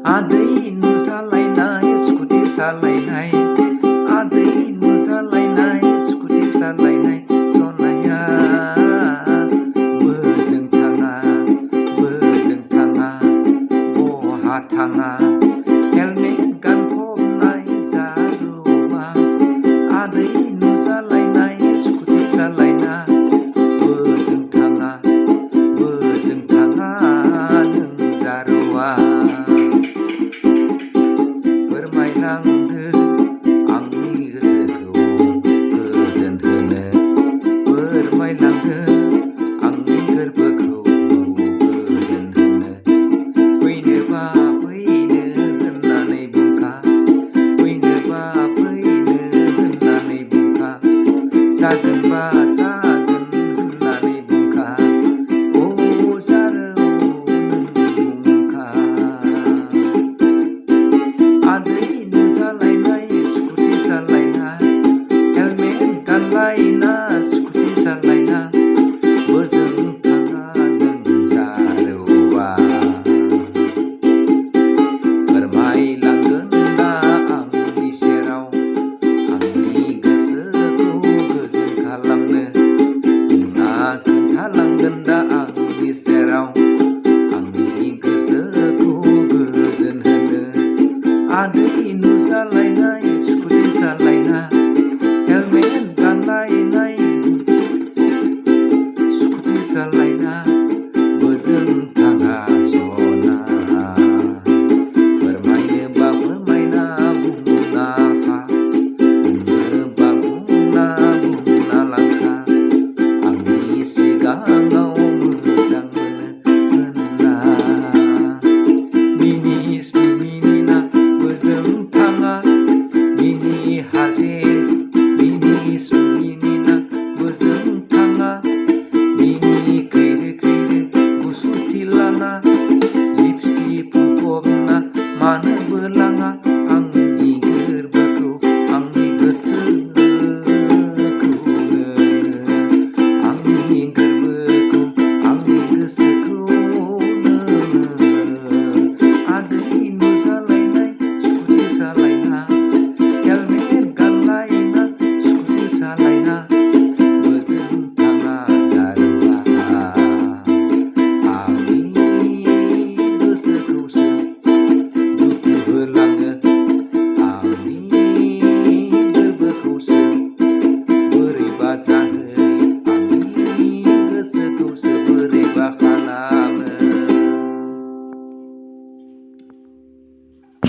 आदै नुजालायनाय स्कुटि सालायनाय आदै नुजालायनाय स्कुटि सालायनाय जनाया बोजों थाङा बहा थाङा हेलमेट गानफबनाय जारुवा आदै नुजालायनाय स्कुटि सालायना बोजों थाङा नों जारुवा फोरमायलांदो आंनि गोसोखौ गोजोन होनो फोरमायलांदो आंनि गोरबोखौ गोजोन होनो फैनोबा फैनो होननानै बुंखा फैनोबा फैनो होननानै बुंखा जागोनबा जागोन होननानै बुंखा अ जारौ नों बुंखा आदै नुजालायनाय स्कुटि सालायना हेलमेट गानलायना स्कुटि सालायना बोजों थाङा नों जारौवा फोरमायलांगोन दा आंनि सेराव आंनि गोसोखौ गोजोन खालामनो नोंना खोन्थालांगोन दा आंनि सेराव आंनि गोसोखौ गोजोन होनो आदै नुजालायनाय स्कुटि सालायना हेलमेट गानलायनाय स्कुटि सालायना बोजों थाङा सना फोरमायनोबा फोरमायना बुंना फा बुंनोबा बुंना लांखा आंनि सिगाङाव मोजां मोनो होनना मिनिना बोजों थाङा मिनि हाजे मिनिना बोजों थाङा मिनि खैरो गुसुथि लाना लिपस्टिक फुनफबना मानोबो लाङा